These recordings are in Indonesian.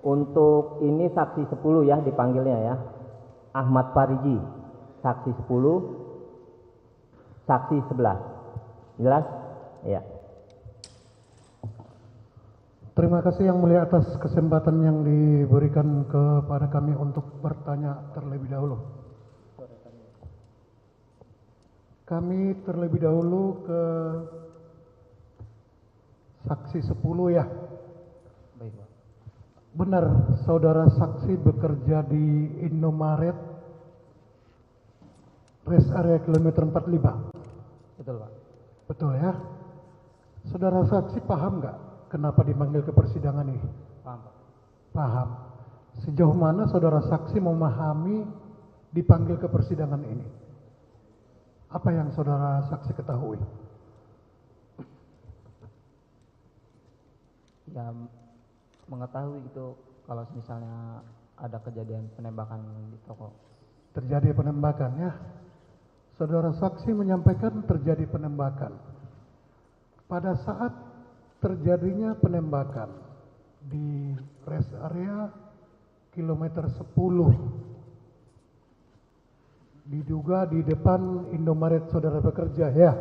Untuk ini saksi 10 ya dipanggilnya ya. Ahmad Pariji, saksi 10, saksi 11. Jelas? Ya. Terima kasih Yang Mulia atas kesempatan yang diberikan kepada kami untuk bertanya terlebih dahulu. Kami terlebih dahulu ke saksi 10 ya. Baik, Pak. Benar, saudara saksi bekerja di Indomaret rest area kilometer 45. Betul, Pak. Betul ya. Saudara saksi paham nggak kenapa dipanggil ke persidangan ini? Paham, Pak. Paham. Sejauh mana saudara saksi memahami dipanggil ke persidangan ini? Apa yang saudara saksi ketahui? Ya, mengetahui itu kalau misalnya ada kejadian penembakan di toko. Terjadi penembakan ya. Saudara saksi menyampaikan terjadi penembakan. Pada saat terjadinya penembakan di rest area kilometer 10, diduga di depan Indomaret saudara bekerja ya.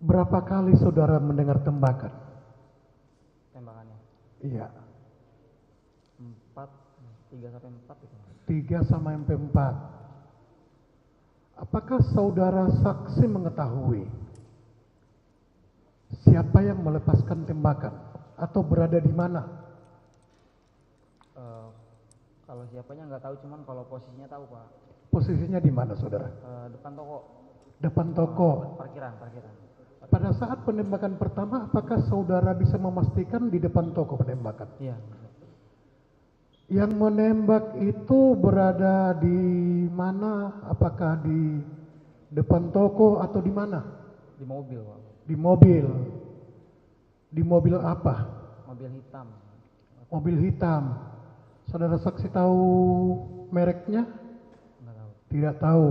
Berapa kali saudara mendengar tembakan? Tembakannya Iya, 3 sampai 4 itu. 3 sampai 4. Apakah saudara saksi mengetahui siapa yang melepaskan tembakan atau berada di mana? Kalau siapanya nggak tahu, cuman kalau posisinya tahu, Pak. Posisinya di mana saudara? Depan toko. Depan toko. Parkiran. Pada saat penembakan pertama, apakah saudara bisa memastikan di depan toko penembakan? Iya. Yang menembak itu berada di mana? Apakah di depan toko atau di mana? Di mobil, Pak. Di mobil. Di mobil apa? Mobil hitam. Mobil hitam. Saudara saksi tahu mereknya? Nggak tahu. Tidak tahu,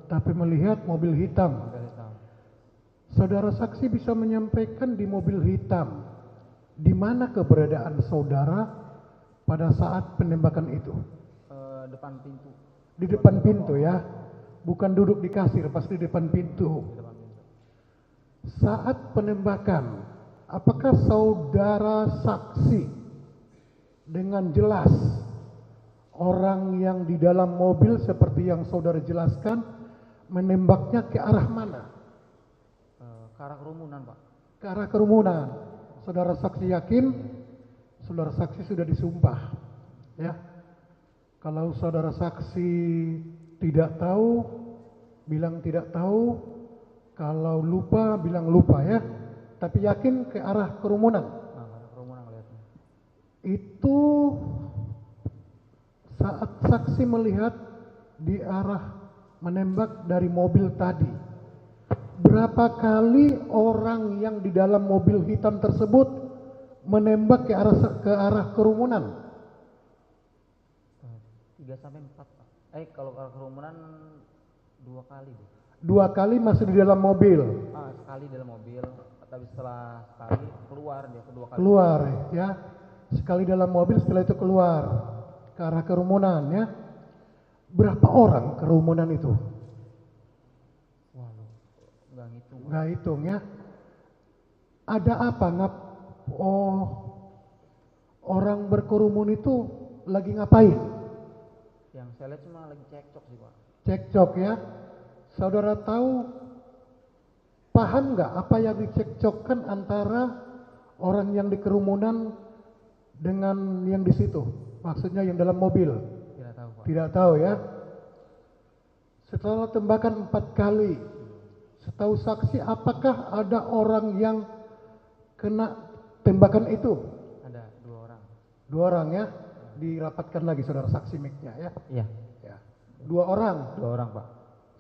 tapi melihat mobil hitam. Mobil hitam. Saudara saksi bisa menyampaikan di mobil hitam di mana keberadaan saudara pada saat penembakan itu? Depan pintu. Di depan pintu ya, bukan duduk di kasir, pasti di depan pintu. Di depan pintu. Saat penembakan, apakah saudara saksi dengan jelas orang yang di dalam mobil seperti yang saudara jelaskan menembaknya ke arah mana? Ke arah kerumunan, Pak. Ke arah kerumunan. Saudara saksi yakin? Saudara saksi sudah disumpah, ya. Kalau saudara saksi tidak tahu, bilang tidak tahu. Kalau lupa, bilang lupa ya. Tapi yakin ke arah kerumunan. Ke arah kerumunan lihatnya. Itu saat saksi melihat di arah menembak dari mobil tadi. Berapa kali orang yang di dalam mobil hitam tersebut menembak ke arah kerumunan? 3 sampai 4, Pak. Kalau ke arah kerumunan 2 kali, Bu. 2 kali masih di dalam mobil. Sekali dalam mobil, tapi setelah sekali keluar dia kedua kali. Keluar ya. Sekali dalam mobil, setelah itu keluar ke arah kerumunan ya. Berapa orang kerumunan itu? Waduh, nggak ngitung. Nggak hitung ya. Ada apa? Orang berkerumun itu lagi ngapain? Yang saya lihat cuma lagi cekcok sih, Pak. Cekcok ya. Saudara tahu, paham nggak apa yang dicekcokkan antara orang yang di kerumunan dengan yang di situ? Maksudnya yang dalam mobil? Tidak tahu, Pak. Tidak tahu ya. Setelah tembakan 4 kali, setahu saksi apakah ada orang yang kena tembakan itu? Ada 2 orang. 2 orang ya. Dirapatkan lagi saudara saksi mic-nya ya. Iya. Ya. 2 orang. 2 orang, Pak.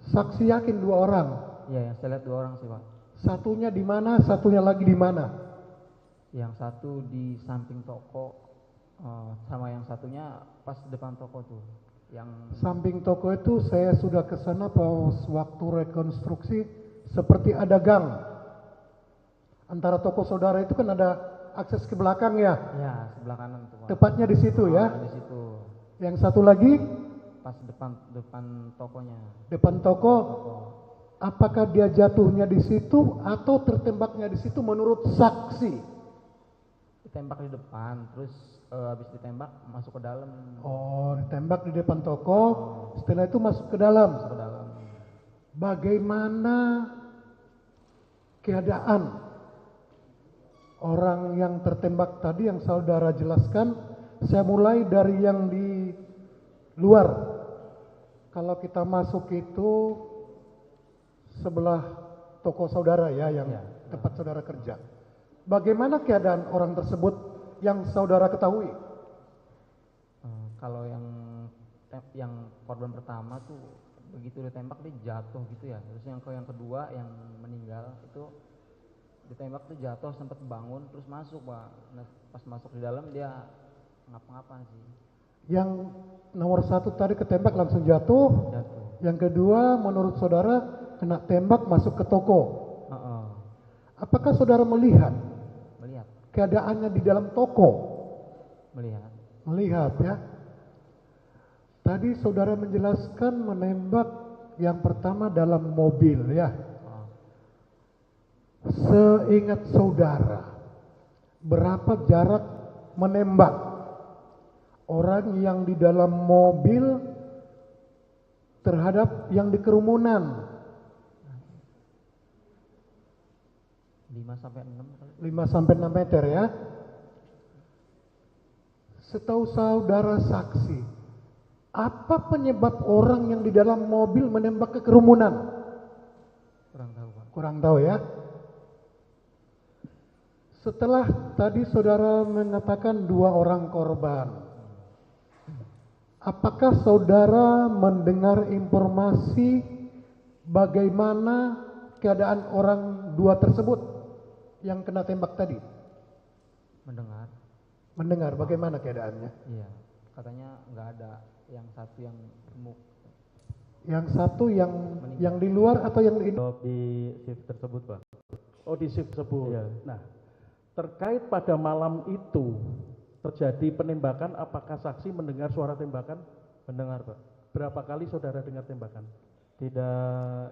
Saksi yakin 2 orang. Iya, yang saya lihat 2 orang sih, Pak. Satunya di mana, satunya lagi di mana? Yang satu di samping toko, sama yang satunya pas depan toko tuh. Yang Samping toko itu saya sudah ke sana pas waktu rekonstruksi, seperti ada gang. Antara toko saudara itu kan ada akses ke belakang ya. Ya, sebelah kanan tuh, Pak. Tepatnya di situ ya. Di situ. Yang satu lagi Pas depan tokonya. depan toko. Toko. Apakah dia jatuhnya di situ atau tertembaknya di situ menurut saksi? Ditembak di depan, terus habis ditembak masuk ke dalam. Oh, ditembak di depan toko, setelah itu masuk ke dalam. Masuk ke dalam. Bagaimana keadaan orang yang tertembak tadi yang saudara jelaskan? Saya mulai dari yang di luar. Kalau kita masuk itu sebelah toko saudara ya, yang tempat saudara kerja. Bagaimana keadaan orang tersebut yang saudara ketahui? Kalau yang korban pertama tuh begitu ditembak dia jatuh gitu ya. Terus yang kedua yang meninggal itu ditembak tuh jatuh, sempat bangun terus masuk, Pak. Nah, pas masuk di dalam dia ngapa-ngapain sih. Yang nomor satu tadi ketembak langsung jatuh. Jatuh. Yang kedua menurut saudara kena tembak masuk ke toko. Apakah saudara melihat keadaannya di dalam toko? Melihat ya. Tadi saudara menjelaskan menembak yang pertama dalam mobil ya. Seingat saudara, berapa jarak menembak orang yang di dalam mobil terhadap yang di kerumunan? 5 sampai 6 kali. 5 sampai 6 meter ya. Setahu saudara saksi, apa penyebab orang yang di dalam mobil menembak ke kerumunan? Kurang tahu, Pak. Kurang tahu ya. Setelah tadi saudara mengatakan 2 orang korban, apakah saudara mendengar informasi bagaimana keadaan orang 2 tersebut yang kena tembak tadi? Mendengar bagaimana keadaannya? Iya, katanya nggak ada. Yang satu yang gemuk. Yang satu yang di luar atau yang di shift tersebut, Pak? Oh, di shift tersebut. Iya. Nah, terkait pada malam itu terjadi penembakan, apakah saksi mendengar suara tembakan? Mendengar, Pak. Berapa kali saudara dengar tembakan? Tidak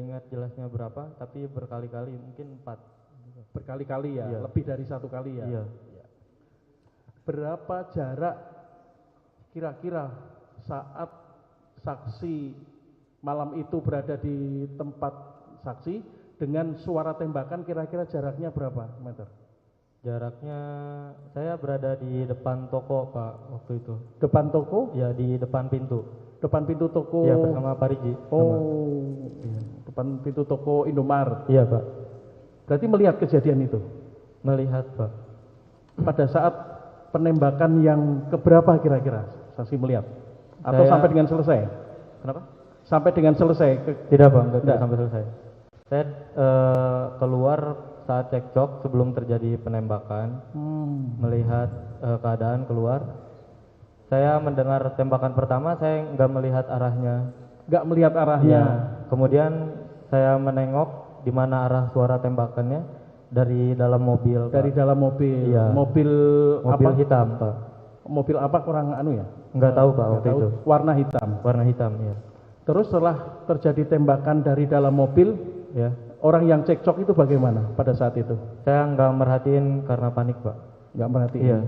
ingat jelasnya berapa, tapi berkali-kali, mungkin 4. Berkali-kali ya, Iya. lebih dari 1 kali ya. Iya. Berapa jarak kira-kira saat saksi malam itu berada di tempat saksi dengan suara tembakan, kira-kira jaraknya berapa meter? Jaraknya, saya berada di depan toko, Pak, waktu itu. Depan toko? Ya, di depan pintu. Depan pintu toko? Ya, bersama Pak Riji. Oh, depan pintu toko Indomaret. Iya, Pak. Berarti melihat kejadian itu? Melihat, Pak. Pada saat penembakan yang keberapa kira-kira saksi melihat? Atau sampai dengan selesai? Kenapa? Sampai dengan selesai? Tidak, Pak, tidak sampai selesai. Saya keluar saat cekcok sebelum terjadi penembakan, melihat keadaan keluar. Saya mendengar tembakan pertama, saya nggak melihat arahnya. Nggak melihat arahnya? Ya. Kemudian saya menengok di mana arah suara tembakannya dari dalam mobil, Pak. Dari dalam mobil? Iya. Mobil apa? Hitam, Pak. Mobil apa, kurang anu ya? Nggak tahu, Pak, waktu itu. Warna hitam? Warna hitam, ya. Terus setelah terjadi tembakan dari dalam mobil, Ya. orang yang cekcok itu bagaimana pada saat itu? Saya nggak merhatiin karena panik, Pak. Nggak merhatiin? Iya.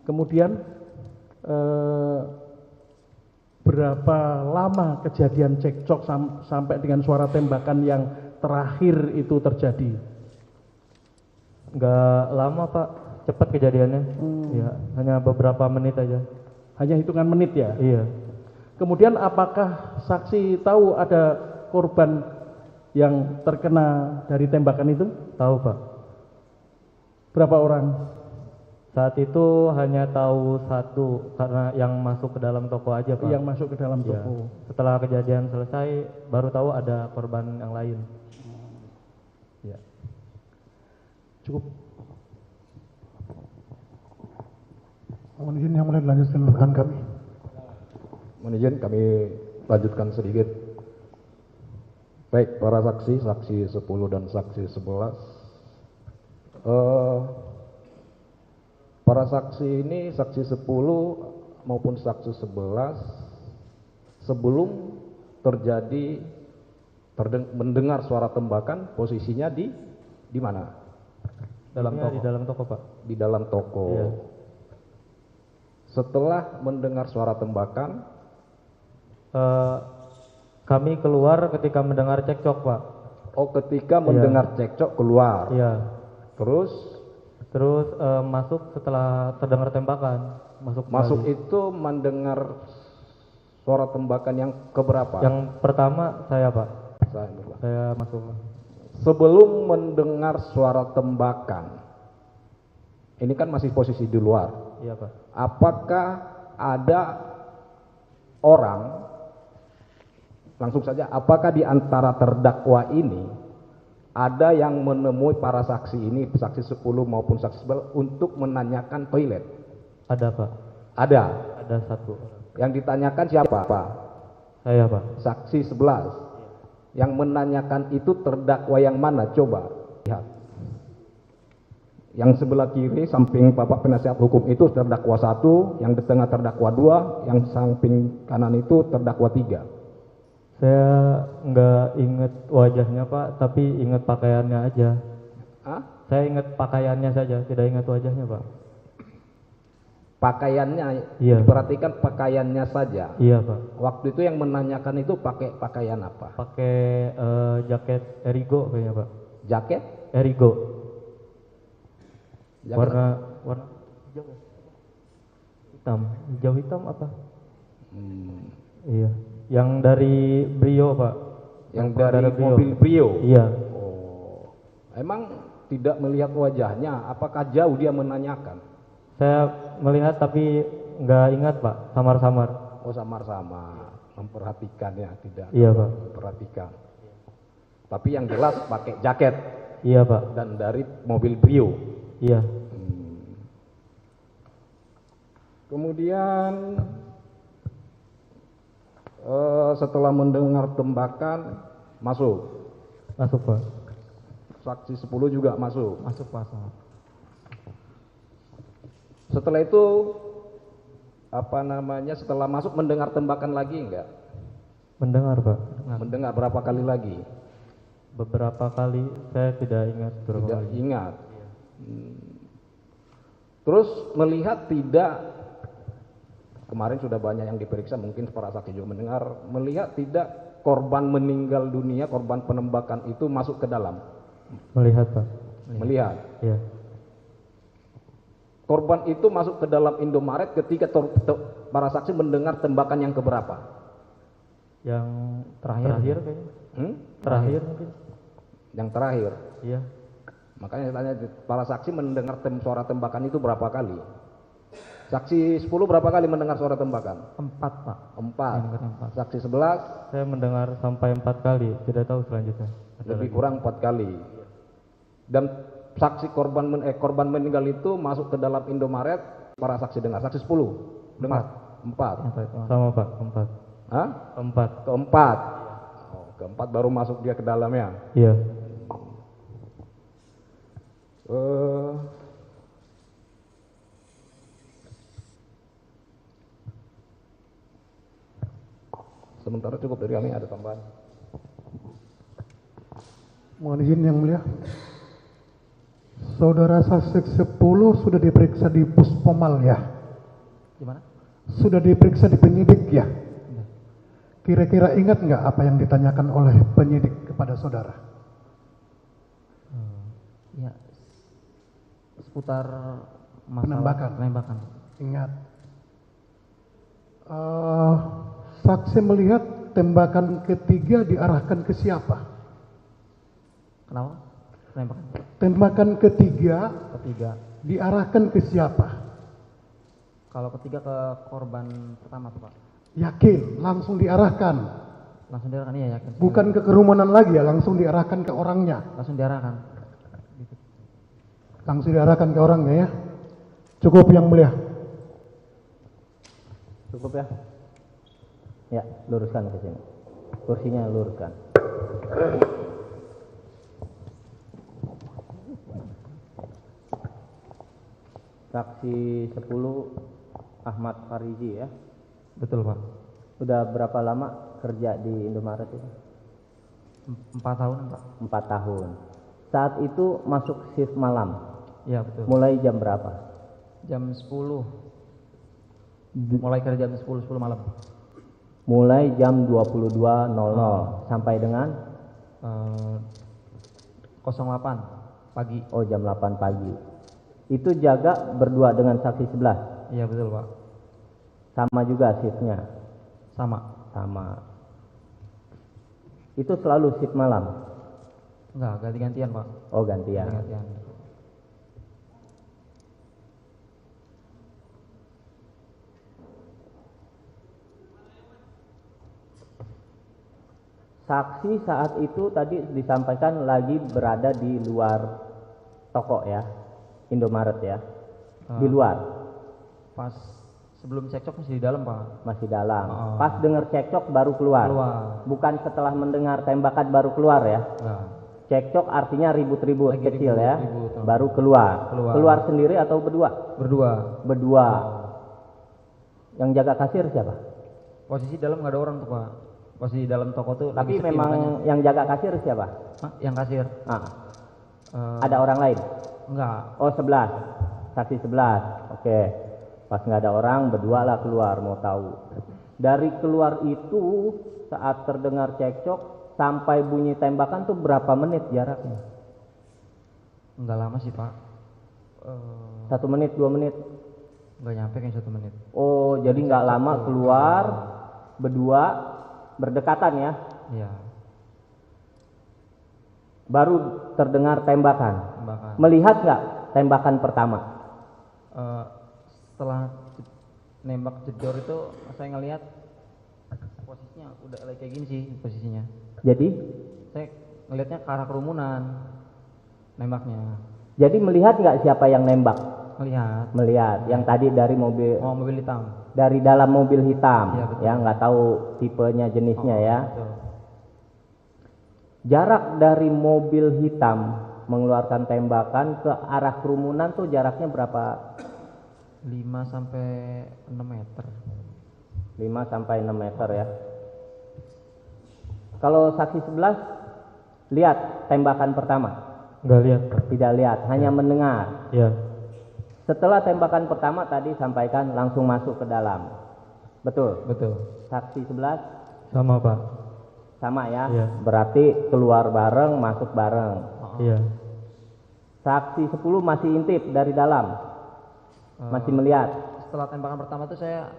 Kemudian berapa lama kejadian cekcok sampai dengan suara tembakan yang terakhir itu terjadi? Nggak lama, Pak. Cepat kejadiannya. Ya, hanya beberapa menit aja. Hanya hitungan menit ya? Iya. Kemudian apakah saksi tahu ada korban yang terkena dari tembakan itu? Tahu, Pak. Berapa orang? Saat itu hanya tahu 1 karena yang masuk ke dalam toko aja, Pak. Yang masuk ke dalam Ya. toko. Setelah kejadian selesai baru tahu ada korban yang lain. Ya. Cukup. Mohon izin yang mulai dilanjutkan rekan kami. Mohon izin kami lanjutkan sedikit. Baik, para saksi, saksi 10 dan saksi 11. Para saksi ini, saksi 10 maupun saksi 11, sebelum terjadi mendengar suara tembakan, posisinya di mana? Dalam toko. Di dalam toko, Pak. Di dalam toko. Iya. Setelah mendengar suara tembakan, kami keluar ketika mendengar cekcok, Pak. oh, ketika mendengar cekcok keluar. Iya. Terus masuk setelah terdengar tembakan. masuk itu mendengar suara tembakan yang keberapa? Yang pertama saya, Pak. Saya masuk. Sebelum mendengar suara tembakan, ini kan masih posisi di luar. Iya, Pak. Apakah ada orang, langsung saja, apakah di antara terdakwa ini ada yang menemui para saksi ini, saksi 10 maupun saksi 11, untuk menanyakan toilet? Ada, Pak. Ada. Ada satu. Yang ditanyakan siapa, Pak? Saya, Pak. Saksi 11. Yang menanyakan itu terdakwa yang mana? Coba lihat. Yang sebelah kiri samping Bapak penasihat hukum itu terdakwa 1, yang di tengah terdakwa 2, yang samping kanan itu terdakwa 3. Saya nggak ingat wajahnya, Pak, tapi ingat pakaiannya aja. Hah? Saya ingat pakaiannya saja, tidak ingat wajahnya, Pak. Pakaiannya, Iya. perhatikan pakaiannya saja. Iya, Pak. Waktu itu yang menanyakan itu pakai pakaian apa? Pakai jaket Erigo kayaknya, Pak. Jaket? Erigo. Jaket Warna hijau ya? Hitam. Hijau hitam apa? Iya. Yang dari Brio, Pak. Yang dari Brio. mobil Brio? Iya. Oh. Emang tidak melihat wajahnya? Apakah jauh dia menanyakan? Saya melihat tapi nggak ingat, Pak. Samar-samar. Oh, samar-samar. Memperhatikannya, tidak. Iya, Pak. Memperhatikan. Tapi yang jelas pakai jaket. Iya, Pak. Dan dari mobil Brio. Iya. Kemudian setelah mendengar tembakan masuk. Masuk, Pak. Saksi 10 juga masuk. Masuk, Pak. Setelah itu setelah masuk mendengar tembakan lagi enggak? Mendengar, Pak. Mendengar berapa kali lagi? Beberapa kali, saya tidak ingat berapa Tidak kali. ingat. Terus melihat tidak, kemarin sudah banyak yang diperiksa, mungkin para saksi juga mendengar, melihat tidak korban meninggal dunia, korban penembakan itu masuk ke dalam? Melihat, Pak. Melihat. Iya. Korban itu masuk ke dalam Indomaret ketika para saksi mendengar tembakan yang keberapa? Yang terakhir kayaknya. Terakhir mungkin. Yang terakhir. Iya. Makanya saya tanya, para saksi mendengar suara tembakan itu berapa kali? Saksi 10 berapa kali mendengar suara tembakan? 4, Pak. 4. Yang keempat. Saksi 11 Saya mendengar sampai 4 kali, tidak tahu selanjutnya. Ada lebih lagi. kurang 4 kali. Dan saksi korban meninggal itu masuk ke dalam Indomaret, para saksi dengar. Saksi 10 dengar? 4. Sama, Pak, 4. Hah? 4. Keempat. Oh, keempat baru masuk dia ke dalamnya. Iya. Sementara cukup dari kami, ada tambahan. Mohon izin yang mulia. Saudara saksi 10 sudah diperiksa di Puspomal ya? Gimana? Sudah diperiksa di penyidik ya? Kira-kira ingat nggak apa yang ditanyakan oleh penyidik kepada saudara? Ya, seputar masalah penembakan. Ingat. Saksi melihat tembakan ketiga diarahkan ke siapa? Kenapa? Penembakan. Tembakan ketiga diarahkan ke siapa? Kalau ketiga ke korban pertama tuh, Pak. Yakin, langsung diarahkan. Langsung diarahkan, iya yakin. Bukan ke kerumunan lagi ya, langsung diarahkan ke orangnya. Langsung diarahkan. Langsung diarahkan ke orangnya ya. Cukup yang mulia. Cukup ya? Ya, luruskan ke sini. Kursinya luruskan. Saksi 10 Ahmad Farizi ya. Betul Pak. Udah berapa lama kerja di Indomaret itu? 4 tahun Pak. 4 tahun. Saat itu masuk shift malam. Iya betul. Mulai jam berapa? Jam 10. Mulai kerja jam 10 malam. Mulai jam 22.00 sampai dengan 08 pagi. oh jam 8 pagi. Itu jaga berdua dengan saksi 11. Iya betul Pak. Sama juga shiftnya. Sama. Sama. Itu selalu shift malam. Enggak, ganti-gantian Pak. Oh gantian. Ganti-gantian. Saksi saat itu tadi disampaikan lagi berada di luar toko ya, Indomaret ya, di luar. Pas sebelum cekcok masih di dalam Pak. Masih dalam. Pas dengar cekcok baru keluar. Bukan setelah mendengar tembakan baru keluar ya. Nah, Cekcok artinya ribut-ribut Lagi kecil ya, ribut-ribut. baru keluar. Keluar sendiri atau berdua? berdua. Berdua. Yang jaga kasir siapa? Posisi dalam nggak ada orang tuh Pak. Posisi dalam toko tuh Tapi lagi sepi memang makanya. yang jaga kasir siapa? Hah? Yang kasir. Ada orang lain? Enggak. Oh 11, saksi 11. Oke. Pas nggak ada orang, berdua lah keluar mau tahu. Dari keluar itu saat terdengar cekcok sampai bunyi tembakan tuh berapa menit jaraknya? Enggak lama sih Pak. 1 menit, 2 menit? Enggak nyampe kayak 1 menit. Oh jadi nggak lama keluar, berdua berdekatan ya? Iya. Baru terdengar tembakan. Tembakan. Melihat nggak tembakan pertama? Setelah nembak jedor itu saya ngelihat posisinya udah kayak gini sih posisinya. Jadi? Saya ngelihatnya ke arah kerumunan nembaknya. Jadi melihat nggak siapa yang nembak? Melihat. Melihat. Yang tadi dari mobil. Oh, mobil hitam. Dari dalam mobil hitam. Iya, betul. Ya nggak tahu tipenya, jenisnya ya. Betul. Jarak dari mobil hitam mengeluarkan tembakan ke arah kerumunan tuh jaraknya berapa? 5 sampai 6 meter. 5 sampai 6 meter ya. Kalau saksi 11 lihat tembakan pertama? Enggak lihat Pak. Tidak lihat, hanya mendengar. Iya. Setelah tembakan pertama tadi sampaikan langsung masuk ke dalam. Betul? Betul. Saksi 11 Sama Pak. sama ya? Iya. Berarti keluar bareng, masuk bareng. Iya. Saksi 10 masih intip dari dalam. Masih melihat. Setelah tembakan pertama tuh saya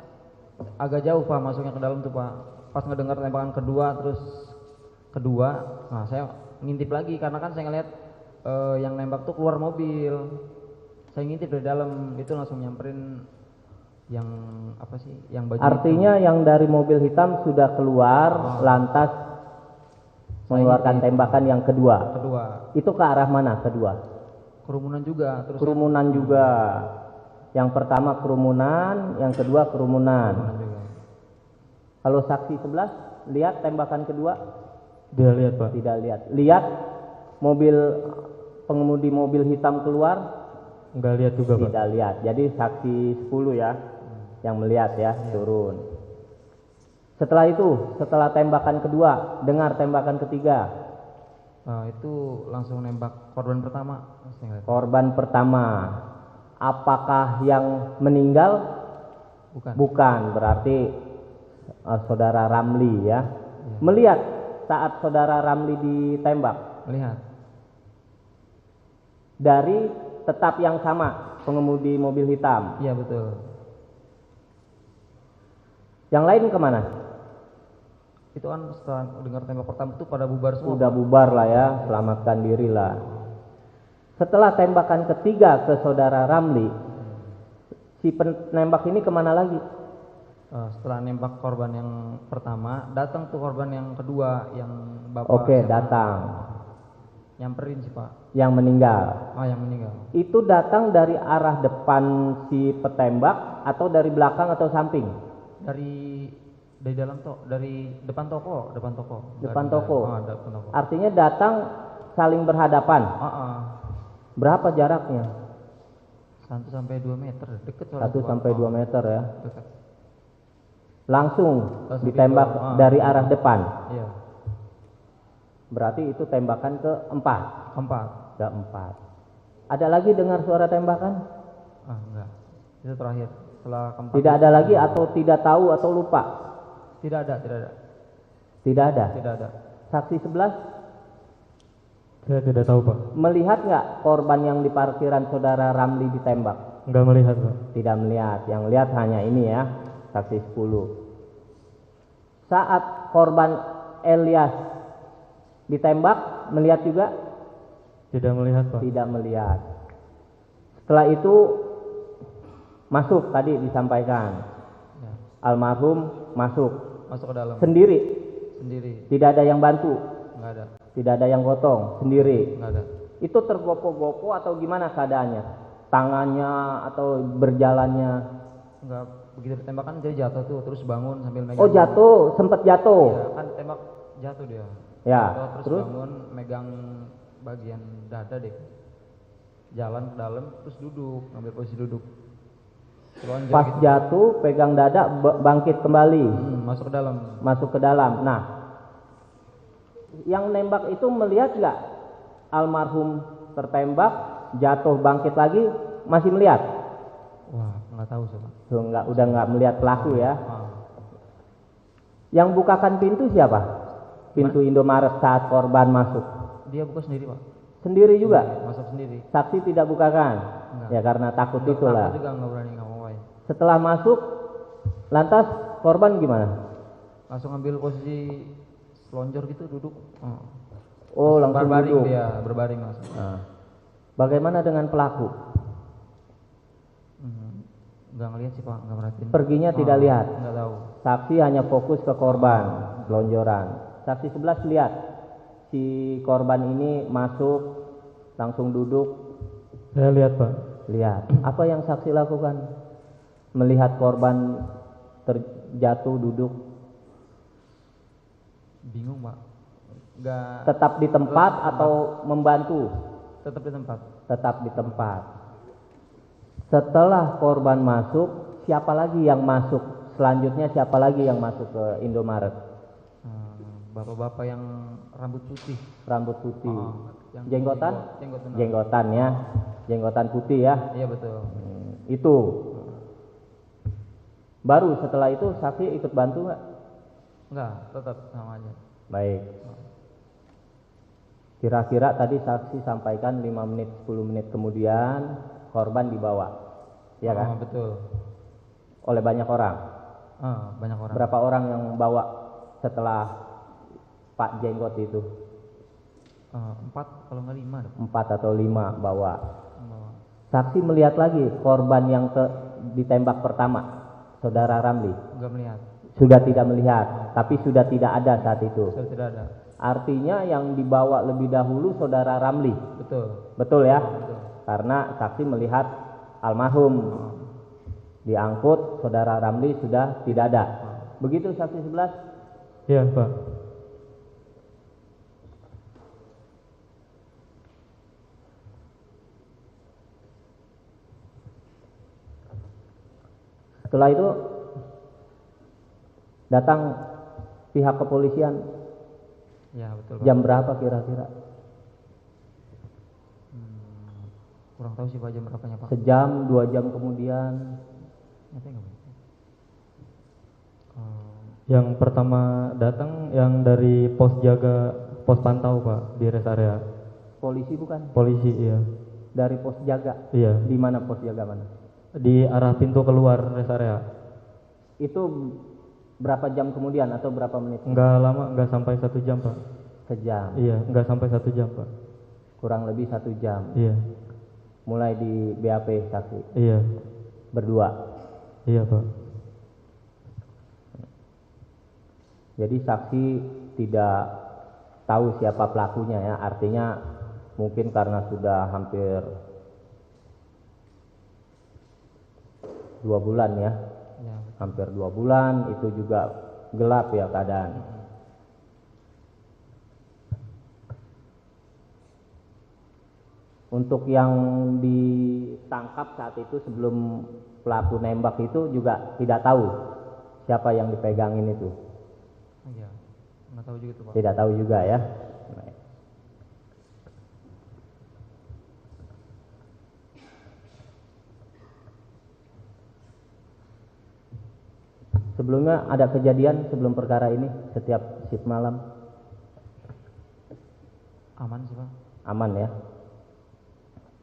agak jauh Pak masuknya ke dalam tuh Pak. Pas ngedengar tembakan kedua, nah saya ngintip lagi karena kan saya ngeliat yang nembak tuh keluar mobil. Saya ngintip dari dalam, itu langsung nyamperin yang apa sih? Yang baju. Artinya yang dari mobil hitam sudah keluar, lantas mengeluarkan tembakan yang kedua. Kedua. Itu ke arah mana kedua? Kerumunan juga. Terus Kerumunan juga. Yang pertama kerumunan, yang kedua kerumunan. kerumunan juga. Kalau saksi 11 lihat tembakan kedua? Dia lihat Pak. Tidak lihat. Lihat mobil pengemudi mobil hitam keluar? Enggak lihat juga Pak. Tidak lihat. Jadi saksi 10 ya yang melihat ya, turun. Setelah itu, setelah tembakan kedua, dengar tembakan ketiga. Itu langsung nembak korban pertama. Saya ngeliat. Korban pertama. Apakah yang meninggal? Bukan. Bukan, berarti saudara Ramli ya. Melihat saat saudara Ramli ditembak Melihat. dari tetap yang sama, pengemudi mobil hitam. Iya betul. Yang lain kemana? Itu kan setelah dengar tembak pertama itu pada bubar semua. Udah bubar lah ya, selamatkan diri lah. Setelah tembakan ketiga ke saudara Ramli, si penembak ini kemana lagi? Setelah nembak korban yang pertama, datang tuh korban yang kedua yang bapak. Oke, siapa? datang. Nyamperin sih Pak. Yang meninggal. Yang meninggal. Itu datang dari arah depan si petembak atau dari belakang atau samping? Dari Dari dalam dari depan toko, depan toko. Depan toko. Depan toko. Artinya datang saling berhadapan. Berapa jaraknya? 1 sampai 2 meter, deket 1 sampai 2 meter ya. Dekat. Langsung Langsung ditembak ditembak. dari arah depan. Iya. Berarti itu tembakan keempat. 4. Keempat. Ada lagi dengar suara tembakan? Enggak. Itu terakhir. Setelah keempat. Tidak ada lagi atau tidak tahu atau lupa? Tidak ada. Tidak ada. Tidak ada. Saksi 11 Saya tidak tahu Pak. melihat nggak korban yang di parkiran saudara Ramli ditembak? Enggak melihat Pak. Tidak melihat. Yang lihat hanya ini ya, saksi 10. Saat korban Elias ditembak, melihat juga? Tidak melihat Pak. Tidak melihat. Setelah itu masuk, tadi disampaikan. Ya. Almarhum masuk Masuk ke dalam. sendiri. Sendiri. Tidak ada yang bantu, Enggak ada. tidak ada yang gotong, sendiri. Enggak ada. Itu tergopoh-gopoh atau gimana keadaannya? Tangannya atau berjalannya? Enggak, begitu ditembakkan jadi jatuh tuh, terus bangun sambil megang. Oh jatuh, sempat jatuh. Iya, kan tembak jatuh dia. Ya, Jatuh, terus bangun megang bagian dada deh. Jalan ke dalam terus duduk, ngambil posisi duduk. Selonjor Pas gitu. jatuh, pegang dada, bangkit kembali, Masuk ke dalam. masuk ke dalam. Nah, yang nembak itu melihat nggak almarhum tertembak, jatuh, bangkit lagi, masih melihat? Wah, nggak tahu sih Pak. Tuh, udah nggak melihat pelaku ya. Ah. Yang bukakan pintu siapa? Pintu Indomaret saat korban masuk. Dia buka sendiri Pak. Sendiri juga? Masuk sendiri. Saksi tidak bukakan? Enggak. Ya karena takut Takut itulah. juga nggak berani ngomong. Setelah masuk, lantas korban gimana? Langsung ambil posisi selonjor gitu duduk. Oh, langsung berbaring duduk. dia, berbaring langsung. Nah, bagaimana dengan pelaku? Nggak ngeliat sih Pak, nggak merhatiin. Perginya tidak lihat. Nggak tahu. Saksi hanya fokus ke korban, lonjoran. Saksi 11 lihat si korban ini masuk, langsung duduk. Saya lihat Pak. Lihat. Apa yang saksi lakukan? Melihat korban terjatuh duduk. Bingung Pak. Nggak. Tetap di tempat atau membantu? Tetap di tempat. Tetap di tempat. Setelah korban masuk, siapa lagi yang masuk? Selanjutnya siapa lagi yang masuk ke Indomaret? Bapak-bapak yang rambut putih. Rambut putih. Yang Jenggotan? Jenggot benar. Jenggotan ya. Jenggotan putih ya. Iya betul. Itu. Baru setelah itu saksi ikut bantu nggak? Enggak, tetap sama aja. Baik. Kira-kira tadi saksi sampaikan 5 menit 10 menit kemudian korban dibawa. Ya kan? Betul. Oleh banyak orang. Banyak orang. Berapa orang yang bawa setelah Pak Jenggot itu? 4 kalau nggak 5 deh. 4 atau 5 bawa. Bawa. Saksi melihat lagi korban yang ditembak pertama, saudara Ramli. Nggak melihat. Sudah tidak melihat, tapi sudah tidak ada saat itu. Sudah tidak ada. Artinya yang dibawa lebih dahulu saudara Ramli. Betul. Betul ya? Betul. Karena saksi melihat almarhum diangkut, saudara Ramli sudah tidak ada. Begitu saksi 11? Iya Pak. Setelah itu datang pihak kepolisian. Ya betul. Pak. Jam berapa kira-kira? Kurang tahu sih Pak jam berapanya Pak. Sejam, 2 jam kemudian. Nyata nggak Pak? Yang pertama datang yang dari pos pantau Pak di rest area. Polisi bukan? Polisi iya. Dari pos jaga. Iya. Di mana pos jaga mana? Di arah pintu keluar rest area. Itu berapa jam kemudian atau berapa menit? Enggak lama, enggak sampai 1 jam Pak. Sejam. Iya, enggak sampai 1 jam Pak. Kurang lebih 1 jam. Iya. Mulai di BAP saksi. Iya. Berdua. Iya Pak. Jadi saksi tidak tahu siapa pelakunya ya. Artinya mungkin karena sudah hampir 2 bulan ya. Ya. Hampir 2 bulan, itu juga gelap ya keadaan. Untuk yang ditangkap saat itu sebelum pelaku nembak itu juga tidak tahu siapa yang dipegangin itu. Iya, nggak tahu juga tuh Pak. Tidak tahu juga ya. Sebelumnya ada kejadian sebelum perkara ini setiap shift malam? Aman sih Pak. Aman ya.